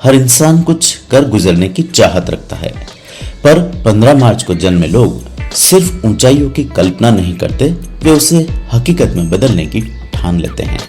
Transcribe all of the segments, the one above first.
हर इंसान कुछ कर गुजरने की चाहत रखता है, पर 15 मार्च को जन्मे लोग सिर्फ ऊंचाइयों की कल्पना नहीं करते, वे उसे हकीकत में बदलने की ठान लेते हैं।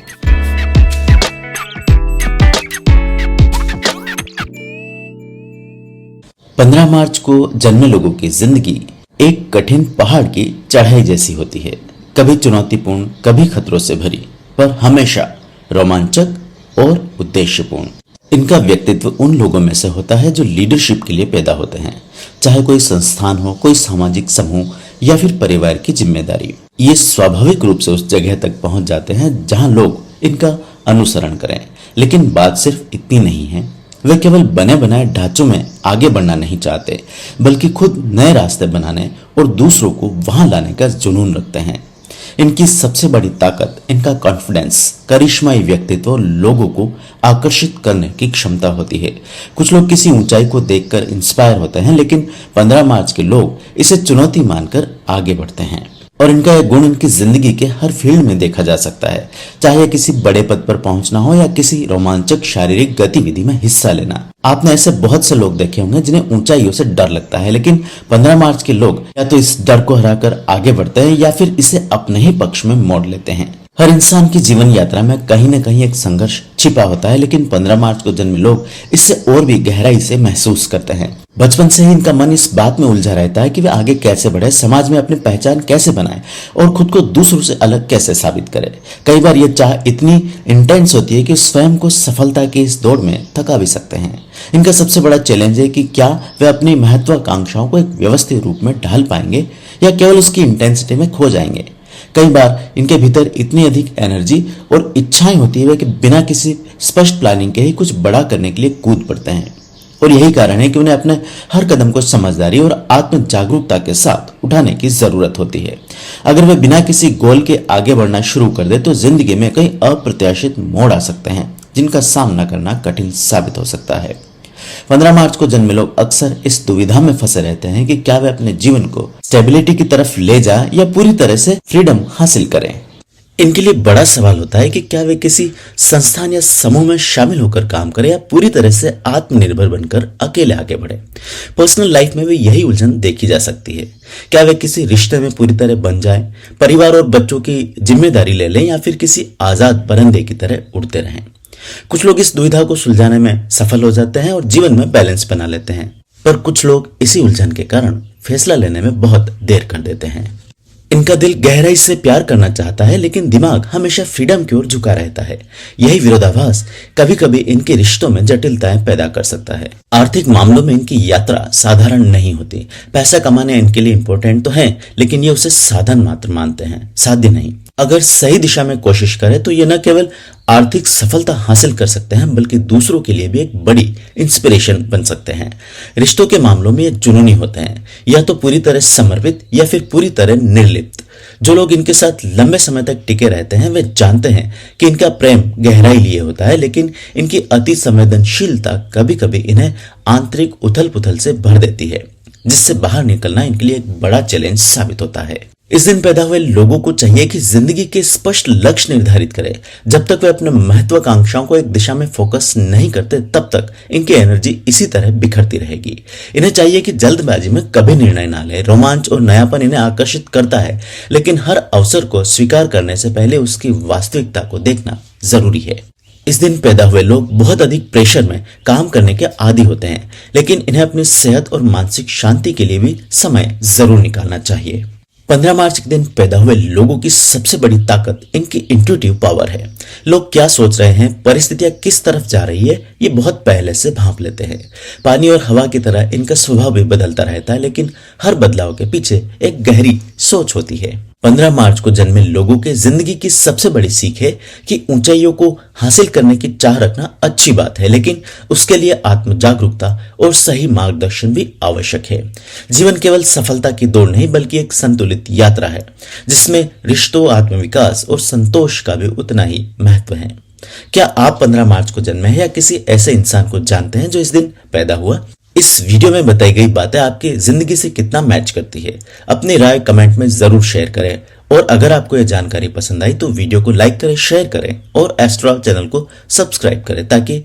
पंद्रह मार्च को जन्मे लोगों की जिंदगी एक कठिन पहाड़ की चढ़ाई जैसी होती है, कभी चुनौतीपूर्ण, कभी खतरों से भरी, पर हमेशा रोमांचक और उद्देश्यपूर्ण। इनका व्यक्तित्व उन लोगों में से होता है जो लीडरशिप के लिए पैदा होते हैं, चाहे कोई संस्थान हो, कोई सामाजिक समूह या फिर परिवार की जिम्मेदारी। ये स्वाभाविक रूप से उस जगह तक पहुंच जाते हैं जहां लोग इनका अनुसरण करें। लेकिन बात सिर्फ इतनी नहीं है, वे केवल बने बनाए ढांचों में आगे बढ़ना नहीं चाहते, बल्कि खुद नए रास्ते बनाने और दूसरों को वहां लाने का जुनून रखते हैं। इनकी सबसे बड़ी ताकत इनका कॉन्फिडेंस, करिश्माई व्यक्तित्व, लोगों को आकर्षित करने की क्षमता होती है। कुछ लोग किसी ऊंचाई को देखकर इंस्पायर होते हैं, लेकिन 15 मार्च के लोग इसे चुनौती मानकर आगे बढ़ते हैं। और इनका यह गुण इनकी जिंदगी के हर फील्ड में देखा जा सकता है, चाहे किसी बड़े पद पर पहुंचना हो या किसी रोमांचक शारीरिक गतिविधि में हिस्सा लेना। आपने ऐसे बहुत से लोग देखे होंगे जिन्हें ऊंचाइयों से डर लगता है, लेकिन 15 मार्च के लोग या तो इस डर को हराकर आगे बढ़ते हैं या फिर इसे अपने ही पक्ष में मोड़ लेते हैं। हर इंसान की जीवन यात्रा में कहीं न कहीं एक संघर्ष छिपा होता है, लेकिन 15 मार्च को जन्मे लोग इससे और भी गहराई से महसूस करते हैं। बचपन से ही इनका मन इस बात में उलझा रहता है कि वे आगे कैसे बढ़े, समाज में अपनी पहचान कैसे बनाए और खुद को दूसरों से अलग कैसे साबित करे। कई बार ये चाह इतनी इंटेंस होती है कि स्वयं को सफलता की इस दौड़ में थका भी सकते हैं। इनका सबसे बड़ा चैलेंज है कि क्या वे अपनी महत्वाकांक्षाओं को एक व्यवस्थित रूप में ढाल पाएंगे या केवल उसकी इंटेंसिटी में खो जाएंगे। कई बार इनके भीतर इतनी अधिक एनर्जी और इच्छाएं होती है कि बिना किसी स्पष्ट प्लानिंग के ही कुछ बड़ा करने के लिए कूद पड़ते हैं। और यही कारण है कि उन्हें अपने हर कदम को समझदारी और आत्म जागरूकता के साथ उठाने की जरूरत होती है। अगर वे बिना किसी गोल के आगे बढ़ना शुरू कर दे तो जिंदगी में कई अप्रत्याशित मोड़ आ सकते हैं, जिनका सामना करना कठिन साबित हो सकता है। 15 मार्च को जन्मे लोग अक्सर इस दुविधा में फंसे रहते हैं कि क्या वे अपने जीवन को स्टेबिलिटी की तरफ ले जाएं या पूरी तरह से फ्रीडम हासिल करें। इनके लिए बड़ा सवाल होता है कि क्या वे किसी संस्थान या समूह में शामिल होकर काम करें या पूरी तरह से आत्मनिर्भर बनकर अकेले आगे बढ़े। पर्सनल लाइफ में भी यही उलझन देखी जा सकती है। क्या वे किसी रिश्ते में पूरी तरह बन जाएं, परिवार और बच्चों की जिम्मेदारी ले लें या फिर किसी आजाद परिंदे की तरह उड़ते रहें। कुछ लोग इस दुविधा को सुलझाने में सफल हो जाते हैं और जीवन में बैलेंस बना लेते हैं, पर कुछ लोग इसी उलझन के कारण फैसला लेने में बहुत देर कर देते हैं। इनका दिल गहराई से प्यार करना चाहता है, लेकिन दिमाग हमेशा फ्रीडम की ओर झुका रहता है। यही विरोधाभास कभी कभी इनके रिश्तों में जटिलताएं पैदा कर सकता है। आर्थिक मामलों में इनकी यात्रा साधारण नहीं होती। पैसा कमाने इनके लिए इंपॉर्टेंट तो है, लेकिन ये उसे साधन मात्र मानते हैं, साध्य नहीं। अगर सही दिशा में कोशिश करें तो ये न केवल आर्थिक सफलता हासिल कर सकते हैं, बल्कि दूसरों के लिए भी एक बड़ी इंस्पिरेशन बन सकते हैं। रिश्तों के मामलों में ये जुनूनी होते हैं, या तो पूरी तरह समर्पित या फिर पूरी तरह निर्लिप्त। जो लोग इनके साथ लंबे समय तक टिके रहते हैं वे जानते हैं कि इनका प्रेम गहराई लिए होता है, लेकिन इनकी अति संवेदनशीलता कभी कभी इन्हें आंतरिक उथल पुथल से भर देती है, जिससे बाहर निकलना इनके लिए एक बड़ा चैलेंज साबित होता है। इस दिन पैदा हुए लोगों को चाहिए कि जिंदगी के स्पष्ट लक्ष्य निर्धारित करें। जब तक वे अपने महत्वाकांक्षाओं को एक दिशा में फोकस नहीं करते, तब तक इनकी एनर्जी इसी तरह बिखरती रहेगी। इन्हें चाहिए कि जल्दबाजी में कभी निर्णय ना लें। रोमांच और नयापन इन्हें आकर्षित करता है, लेकिन हर अवसर को स्वीकार करने से पहले उसकी वास्तविकता को देखना जरूरी है। इस दिन पैदा हुए लोग बहुत अधिक प्रेशर में काम करने के आदी होते हैं, लेकिन इन्हें अपनी सेहत और मानसिक शांति के लिए भी समय जरूर निकालना चाहिए। 15 मार्च के दिन पैदा हुए लोगों की सबसे बड़ी ताकत इनकी इंट्यूटिव पावर है। लोग क्या सोच रहे हैं, परिस्थितियां किस तरफ जा रही है, ये बहुत पहले से भांप लेते हैं। पानी और हवा की तरह इनका स्वभाव भी बदलता रहता है, लेकिन हर बदलाव के पीछे एक गहरी सोच होती है। 15 मार्च को जन्मे लोगों के जिंदगी की सबसे बड़ी सीख है कि ऊंचाइयों को हासिल करने की चाह रखना अच्छी बात है, लेकिन उसके लिए आत्म जागरूकता और सही मार्गदर्शन भी आवश्यक है। जीवन केवल सफलता की दौड़ नहीं, बल्कि एक संतुलित यात्रा है, जिसमें रिश्तों, आत्मविकास और संतोष का भी उतना ही महत्व है। क्या आप 15 मार्च को जन्मे हैं या किसी ऐसे इंसान को जानते हैं जो इस दिन पैदा हुआ? इस वीडियो में बताई गई बातें आपकी जिंदगी से कितना मैच करती है? अपनी राय कमेंट में जरूर शेयर करें, और अगर आपको यह जानकारी पसंद आई तो वीडियो को लाइक करें, शेयर करें और एस्ट्रो चैनल को सब्सक्राइब करें, ताकि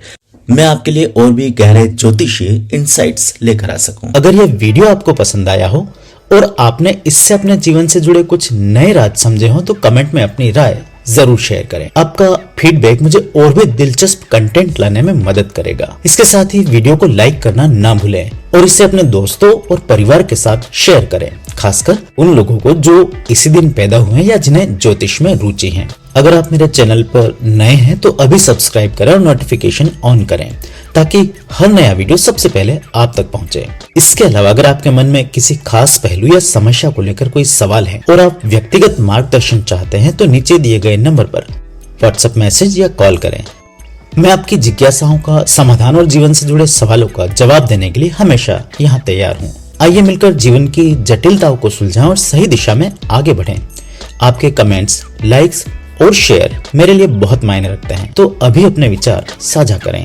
मैं आपके लिए और भी गहरे ज्योतिषीय इंसाइट्स लेकर आ सकूं। अगर यह वीडियो आपको पसंद आया हो और आपने इससे अपने जीवन से जुड़े कुछ नए राज समझे हो तो कमेंट में अपनी राय जरूर शेयर करें। आपका फीडबैक मुझे और भी दिलचस्प कंटेंट लाने में मदद करेगा। इसके साथ ही वीडियो को लाइक करना ना भूलें और इसे अपने दोस्तों और परिवार के साथ शेयर करें, खासकर उन लोगों को जो इसी दिन पैदा हुए हैं या जिन्हें ज्योतिष में रुचि है। अगर आप मेरे चैनल पर नए हैं तो अभी सब्सक्राइब करें और नोटिफिकेशन ऑन करें ताकि हर नया वीडियो सबसे पहले आप तक पहुंचे। इसके अलावा अगर आपके मन में किसी खास पहलू या समस्या को लेकर कोई सवाल है और आप व्यक्तिगत मार्गदर्शन चाहते हैं तो नीचे दिए गए नंबर पर व्हाट्सएप मैसेज या कॉल करें। मैं आपकी जिज्ञासाओं का समाधान और जीवन से जुड़े सवालों का जवाब देने के लिए हमेशा यहाँ तैयार हूँ। आइए मिलकर जीवन की जटिलताओं को सुलझाएं और सही दिशा में आगे बढ़ें। आपके कमेंट्स, लाइक्स और शेयर मेरे लिए बहुत मायने रखते हैं, तो अभी अपने विचार साझा करें।